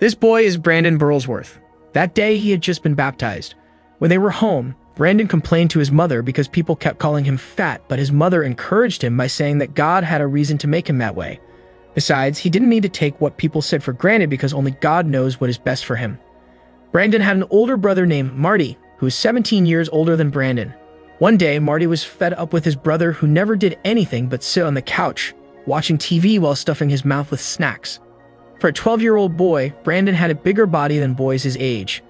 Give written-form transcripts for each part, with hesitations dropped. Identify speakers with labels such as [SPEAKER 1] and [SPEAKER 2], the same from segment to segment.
[SPEAKER 1] This boy is Brandon Burlsworth. That day, he had just been baptized. When they were home, Brandon complained to his mother because people kept calling him fat, but his mother encouraged him by saying that God had a reason to make him that way. Besides, he didn't need to take what people said for granted because only God knows what is best for him. Brandon had an older brother named Marty, who was 17 years older than Brandon. One day, Marty was fed up with his brother who never did anything but sit on the couch, watching TV while stuffing his mouth with snacks. For a 12-year-old boy, Brandon had a bigger body than boys his age.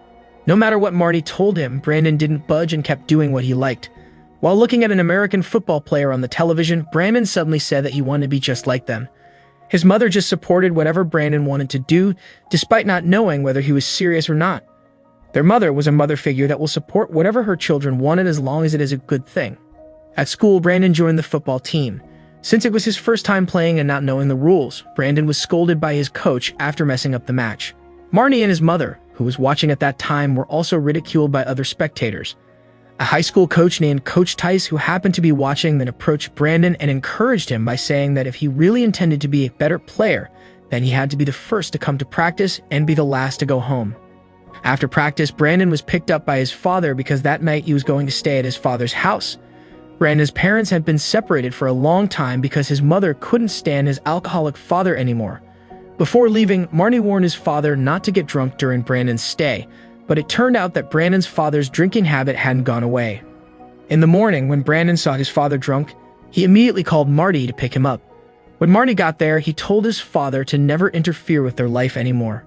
[SPEAKER 1] No matter what Marty told him, Brandon didn't budge and kept doing what he liked. While looking at an American football player on the television, Brandon suddenly said that he wanted to be just like them. His mother just supported whatever Brandon wanted to do, despite not knowing whether he was serious or not. Their mother was a mother figure that will support whatever her children wanted as long as it is a good thing. At school, Brandon joined the football team. Since it was his first time playing and not knowing the rules, Brandon was scolded by his coach after messing up the match. Marty and his mother, who was watching at that time, were also ridiculed by other spectators. A high school coach named Coach Tice, who happened to be watching, then approached Brandon and encouraged him by saying that if he really intended to be a better player, then he had to be the first to come to practice and be the last to go home. After practice, Brandon was picked up by his father because that night he was going to stay at his father's house. Brandon's parents had been separated for a long time because his mother couldn't stand his alcoholic father anymore. Before leaving, Marty warned his father not to get drunk during Brandon's stay, but it turned out that Brandon's father's drinking habit hadn't gone away. In the morning, when Brandon saw his father drunk, he immediately called Marty to pick him up. When Marty got there, he told his father to never interfere with their life anymore.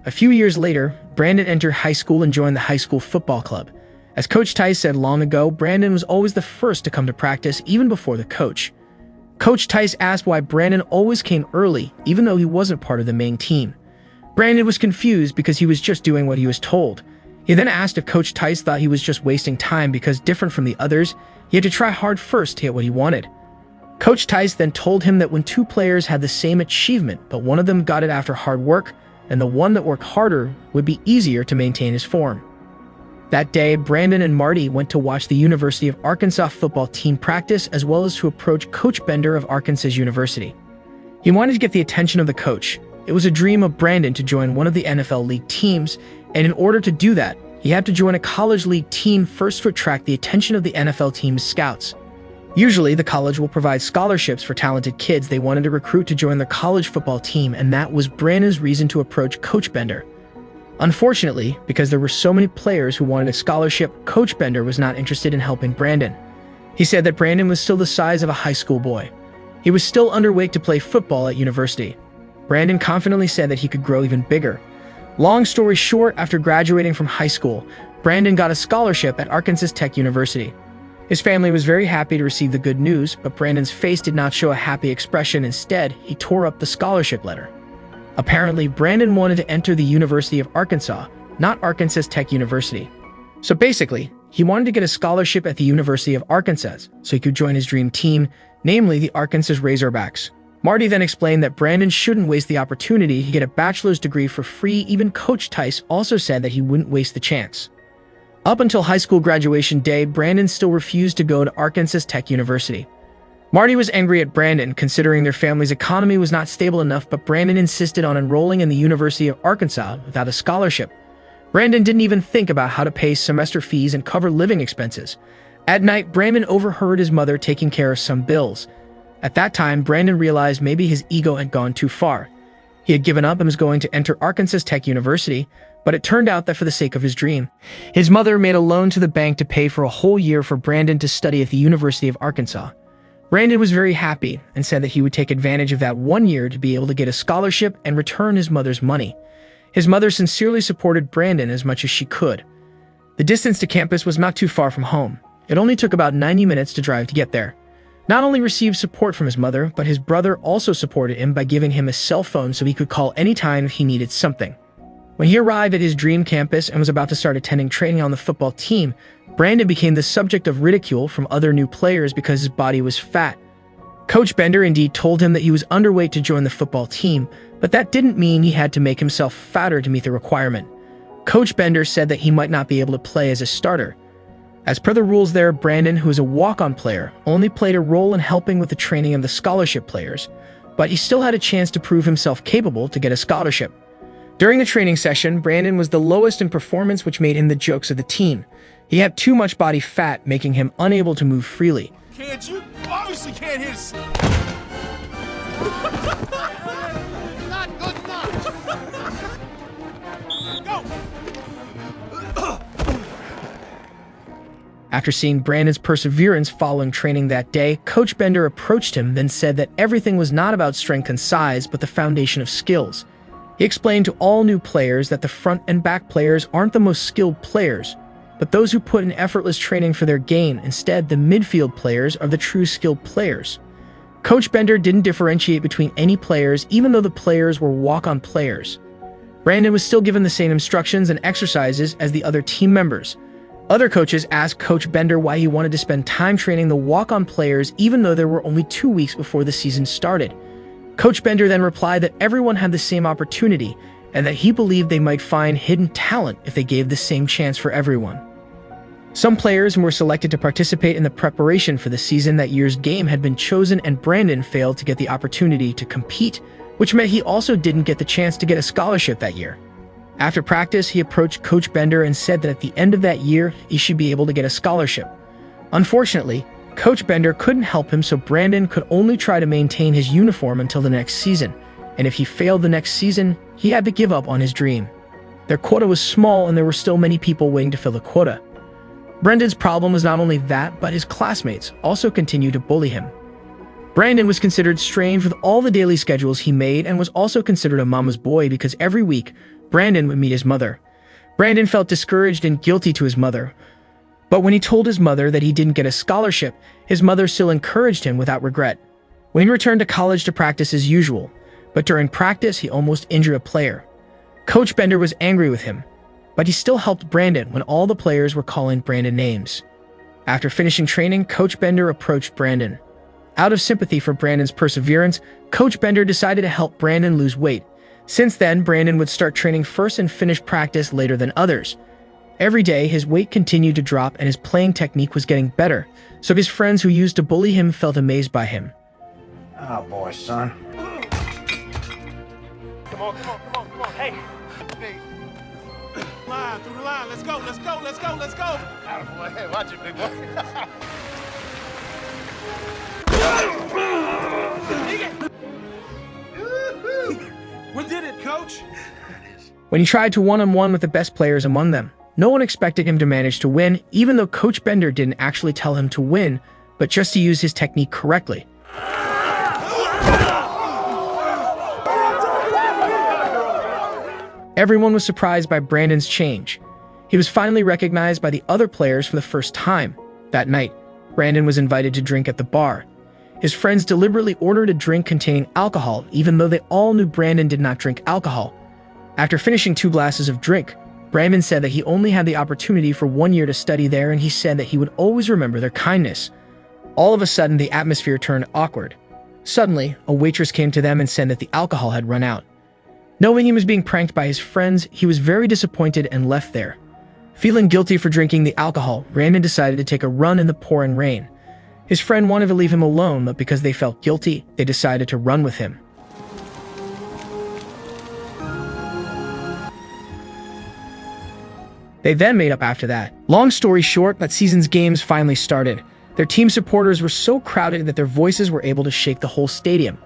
[SPEAKER 1] A few years later, Brandon entered high school and joined the high school football club. As Coach Tice said long ago, Brandon was always the first to come to practice, even before the coach. Coach Tice asked why Brandon always came early, even though he wasn't part of the main team. Brandon was confused because he was just doing what he was told. He then asked if Coach Tice thought he was just wasting time because, different from the others, he had to try hard first to get what he wanted. Coach Tice then told him that when two players had the same achievement, but one of them got it after hard work, then the one that worked harder would be easier to maintain his form. That day, Brandon and Marty went to watch the University of Arkansas football team practice as well as to approach Coach Bender of Arkansas University. He wanted to get the attention of the coach. It was a dream of Brandon to join one of the NFL league teams, and in order to do that, he had to join a college league team first to attract the attention of the NFL team's scouts. Usually, the college will provide scholarships for talented kids they wanted to recruit to join their college football team, and that was Brandon's reason to approach Coach Bender. Unfortunately, because there were so many players who wanted a scholarship, Coach Bender was not interested in helping Brandon. He said that Brandon was still the size of a high school boy. He was still underweight to play football at university. Brandon confidently said that he could grow even bigger. Long story short, after graduating from high school, Brandon got a scholarship at Arkansas Tech University. His family was very happy to receive the good news, but Brandon's face did not show a happy expression. Instead, he tore up the scholarship letter. Apparently, Brandon wanted to enter the University of Arkansas, not Arkansas Tech University. So basically, he wanted to get a scholarship at the University of Arkansas so he could join his dream team, namely the Arkansas Razorbacks. Marty then explained that Brandon shouldn't waste the opportunity to get a bachelor's degree for free. Even Coach Tice also said that he wouldn't waste the chance. Up until high school graduation day, Brandon still refused to go to Arkansas Tech University. Marty was angry at Brandon, considering their family's economy was not stable enough, but Brandon insisted on enrolling in the University of Arkansas without a scholarship. Brandon didn't even think about how to pay semester fees and cover living expenses. At night, Brandon overheard his mother taking care of some bills. At that time, Brandon realized maybe his ego had gone too far. He had given up and was going to enter Arkansas Tech University, but it turned out that for the sake of his dream, his mother made a loan to the bank to pay for a whole year for Brandon to study at the University of Arkansas. Brandon was very happy and said that he would take advantage of that 1 year to be able to get a scholarship and return his mother's money. His mother sincerely supported Brandon as much as she could. The distance to campus was not too far from home. It only took about 90 minutes to drive to get there. Not only received support from his mother, but his brother also supported him by giving him a cell phone so he could call anytime if he needed something. When he arrived at his dream campus and was about to start attending training on the football team, Brandon became the subject of ridicule from other new players because his body was fat. Coach Bender indeed told him that he was underweight to join the football team, but that didn't mean he had to make himself fatter to meet the requirement. Coach Bender said that he might not be able to play as a starter. As per the rules there, Brandon, who is a walk-on player, only played a role in helping with the training of the scholarship players, but he still had a chance to prove himself capable to get a scholarship. During the training session, Brandon was the lowest in performance, which made him the jokes of the team. He had too much body fat, making him unable to move freely.
[SPEAKER 2] Can't you? Obviously can't hit us. Not good enough. Go.
[SPEAKER 1] After seeing Brandon's perseverance following training that day, Coach Bender approached him, then said that everything was not about strength and size, but the foundation of skills. He explained to all new players that the front and back players aren't the most skilled players, but those who put in effortless training for their gain. Instead, the midfield players are the true skilled players. Coach Bender didn't differentiate between any players, even though the players were walk-on players. Brandon was still given the same instructions and exercises as the other team members. Other coaches asked Coach Bender why he wanted to spend time training the walk-on players even though there were only 2 weeks before the season started. Coach Bender then replied that everyone had the same opportunity and that he believed they might find hidden talent if they gave the same chance for everyone. Some players who were selected to participate in the preparation for the season that year's game had been chosen, and Brandon failed to get the opportunity to compete, which meant he also didn't get the chance to get a scholarship that year. After practice, he approached Coach Bender and said that at the end of that year, he should be able to get a scholarship. Unfortunately, Coach Bender couldn't help him, so Brandon could only try to maintain his uniform until the next season, and if he failed the next season, he had to give up on his dream. Their quota was small and there were still many people waiting to fill the quota. Brandon's problem was not only that, but his classmates also continued to bully him. Brandon was considered strange with all the daily schedules he made and was also considered a mama's boy because every week, Brandon would meet his mother. Brandon felt discouraged and guilty to his mother, but when he told his mother that he didn't get a scholarship, his mother still encouraged him without regret. Wayne returned to college to practice as usual, but during practice, he almost injured a player. Coach Bender was angry with him, but he still helped Brandon when all the players were calling Brandon names. After finishing training, Coach Bender approached Brandon. Out of sympathy for Brandon's perseverance, Coach Bender decided to help Brandon lose weight. Since then, Brandon would start training first and finish practice later than others. Every day, his weight continued to drop and his playing technique was getting better, so his friends who used to bully him felt amazed by him.
[SPEAKER 3] Oh boy, son.
[SPEAKER 2] Come on. Hey. Line, through the line. Let's go. Attaboy. Watch it, big boy. We did it, coach.
[SPEAKER 1] When he tried to one-on-one with the best players among them, no one expected him to manage to win, even though Coach Bender didn't actually tell him to win, but just to use his technique correctly. Everyone was surprised by Brandon's change. He was finally recognized by the other players for the first time. That night, Brandon was invited to drink at the bar. His friends deliberately ordered a drink containing alcohol, even though they all knew Brandon did not drink alcohol. After finishing 2 glasses of drink, Brandon said that he only had the opportunity for 1 year to study there, and he said that he would always remember their kindness. All of a sudden, the atmosphere turned awkward. Suddenly, a waitress came to them and said that the alcohol had run out. Knowing he was being pranked by his friends, he was very disappointed and left there. Feeling guilty for drinking the alcohol, Brandon decided to take a run in the pouring rain. His friend wanted to leave him alone, but because they felt guilty, they decided to run with him. They then made up after that. Long story short, that season's games finally started. Their team supporters were so crowded that their voices were able to shake the whole stadium.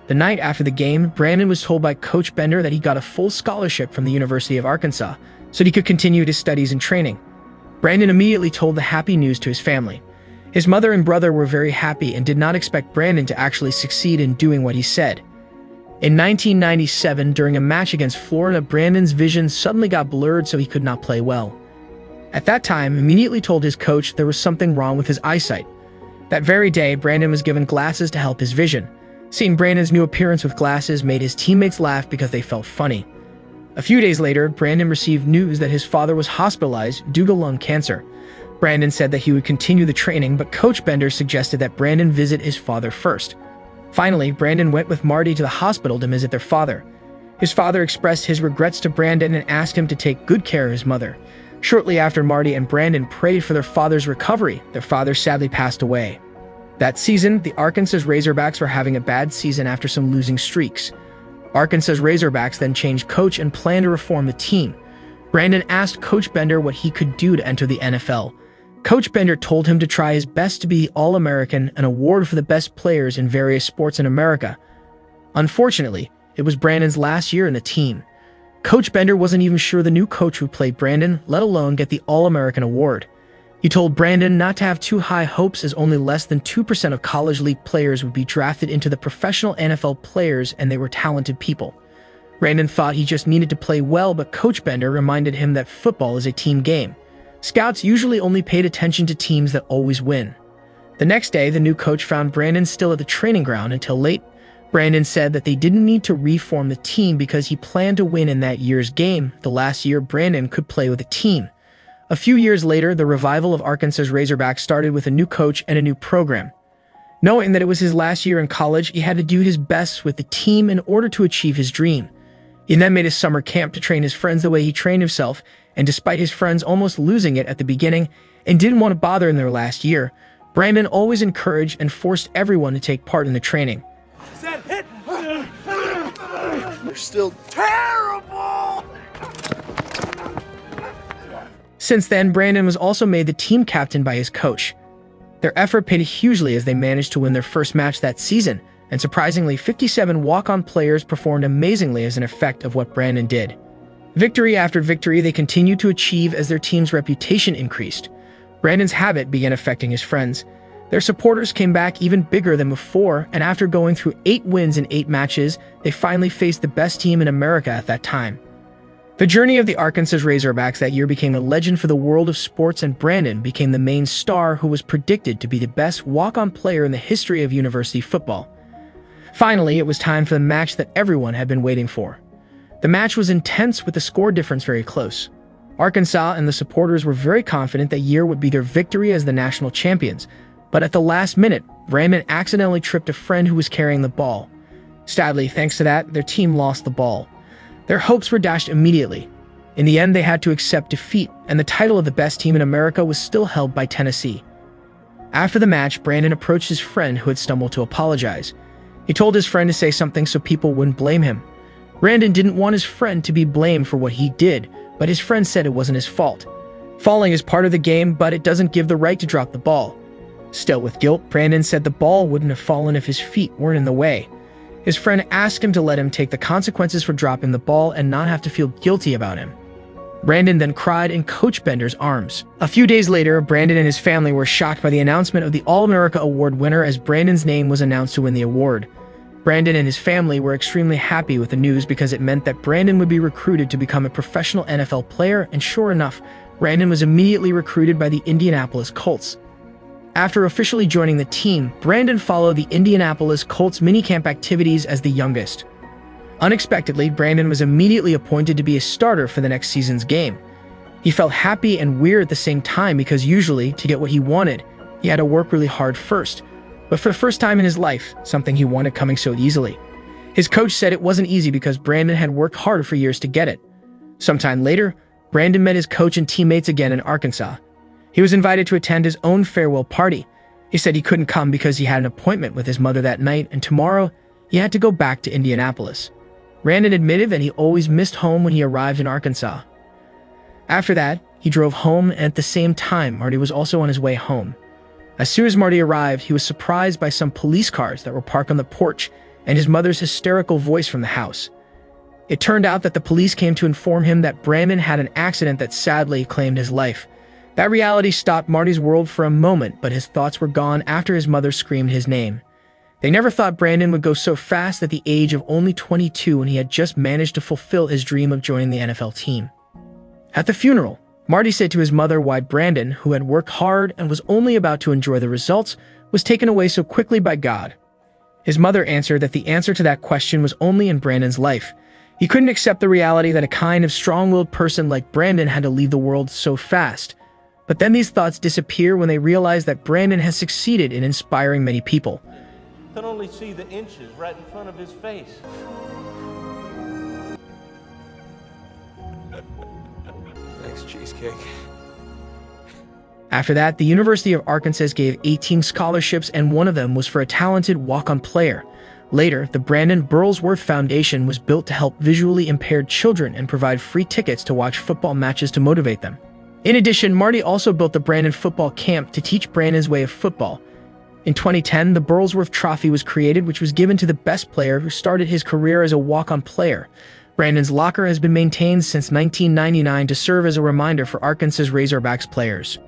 [SPEAKER 1] The night after the game, Brandon was told by Coach Bender that he got a full scholarship from the University of Arkansas, so he could continue his studies and training. Brandon immediately told the happy news to his family. His mother and brother were very happy and did not expect Brandon to actually succeed in doing what he said. In 1997, during a match against Florida, Brandon's vision suddenly got blurred so he could not play well. At that time, immediately told his coach there was something wrong with his eyesight. That very day, Brandon was given glasses to help his vision. Seeing Brandon's new appearance with glasses made his teammates laugh because they felt funny. A few days later, Brandon received news that his father was hospitalized due to lung cancer. Brandon said that he would continue the training, but Coach Bender suggested that Brandon visit his father first. Finally, Brandon went with Marty to the hospital to visit their father. His father expressed his regrets to Brandon and asked him to take good care of his mother. Shortly after Marty and Brandon prayed for their father's recovery, their father sadly passed away. That season, the Arkansas Razorbacks were having a bad season after some losing streaks. Arkansas's Razorbacks then changed coach and planned to reform the team. Brandon asked Coach Bender what he could do to enter the NFL. Coach Bender told him to try his best to be All-American, an award for the best players in various sports in America. Unfortunately, it was Brandon's last year in the team. Coach Bender wasn't even sure the new coach would play Brandon, let alone get the All-American award. He told Brandon not to have too high hopes, as only less than 2% of college league players would be drafted into the professional NFL players, and they were talented people. Brandon thought he just needed to play well, but Coach Bender reminded him that football is a team game. Scouts usually only paid attention to teams that always win. The next day, the new coach found Brandon still at the training ground until late. Brandon said that they didn't need to reform the team because he planned to win in that year's game, the last year Brandon could play with a team. A few years later, the revival of Arkansas's Razorbacks started with a new coach and a new program. Knowing that it was his last year in college, he had to do his best with the team in order to achieve his dream. He then made a summer camp to train his friends the way he trained himself, and despite his friends almost losing it at the beginning and didn't want to bother in their last year, Brandon always encouraged and forced everyone to take part in the training.
[SPEAKER 2] Set hit. They're still terrible.
[SPEAKER 1] Since then, Brandon was also made the team captain by his coach. Their effort paid hugely as they managed to win their first match that season, and surprisingly, 57 walk-on players performed amazingly as an effect of what Brandon did. Victory after victory, they continued to achieve as their team's reputation increased. Brandon's habit began affecting his friends. Their supporters came back even bigger than before, and after going through 8 wins in 8 matches, they finally faced the best team in America at that time. The journey of the Arkansas Razorbacks that year became a legend for the world of sports, and Brandon became the main star who was predicted to be the best walk-on player in the history of university football. Finally, it was time for the match that everyone had been waiting for. The match was intense, with the score difference very close. Arkansas and the supporters were very confident that year would be their victory as the national champions, but at the last minute, Brandon accidentally tripped a friend who was carrying the ball. Sadly, thanks to that, their team lost the ball. Their hopes were dashed immediately. In the end, they had to accept defeat, and the title of the best team in America was still held by Tennessee. After the match, Brandon approached his friend who had stumbled to apologize. He told his friend to say something so people wouldn't blame him. Brandon didn't want his friend to be blamed for what he did, but his friend said it wasn't his fault. Falling is part of the game, but it doesn't give the right to drop the ball. Still with guilt, Brandon said the ball wouldn't have fallen if his feet weren't in the way. His friend asked him to let him take the consequences for dropping the ball and not have to feel guilty about him. Brandon then cried in Coach Bender's arms. A few days later, Brandon and his family were shocked by the announcement of the All-America Award winner as Brandon's name was announced to win the award. Brandon and his family were extremely happy with the news because it meant that Brandon would be recruited to become a professional NFL player, and sure enough, Brandon was immediately recruited by the Indianapolis Colts. After officially joining the team, Brandon followed the Indianapolis Colts minicamp activities as the youngest. Unexpectedly, Brandon was immediately appointed to be a starter for the next season's game. He felt happy and weird at the same time because usually, to get what he wanted, he had to work really hard first. But for the first time in his life, something he wanted coming so easily. His coach said it wasn't easy because Brandon had worked hard for years to get it. Sometime later, Brandon met his coach and teammates again in Arkansas. He was invited to attend his own farewell party. He said he couldn't come because he had an appointment with his mother that night, and tomorrow he had to go back to Indianapolis. Brandon admitted that he always missed home when he arrived in Arkansas. After that, he drove home, and at the same time, Marty was also on his way home. As soon as Marty arrived, he was surprised by some police cars that were parked on the porch and his mother's hysterical voice from the house. It turned out that the police came to inform him that Brandon had an accident that sadly claimed his life. That reality stopped Marty's world for a moment, but his thoughts were gone after his mother screamed his name. They never thought Brandon would go so fast at the age of only 22 when he had just managed to fulfill his dream of joining the NFL team. At the funeral, Marty said to his mother why Brandon, who had worked hard and was only about to enjoy the results, was taken away so quickly by God. His mother answered that the answer to that question was only in Brandon's life. He couldn't accept the reality that a kind of strong-willed person like Brandon had to leave the world so fast. But then these thoughts disappear when they realize that Brandon has succeeded in inspiring many people.
[SPEAKER 2] Could only see the inches right in front of his face.
[SPEAKER 4] Thanks, cheesecake.
[SPEAKER 1] After that, the University of Arkansas gave 18 scholarships, and one of them was for a talented walk-on player. Later, the Brandon Burlsworth Foundation was built to help visually impaired children and provide free tickets to watch football matches to motivate them. In addition, Marty also built the Brandon Football Camp to teach Brandon's way of football. In 2010, the Burlsworth Trophy was created, which was given to the best player who started his career as a walk-on player. Brandon's locker has been maintained since 1999 to serve as a reminder for Arkansas Razorbacks players.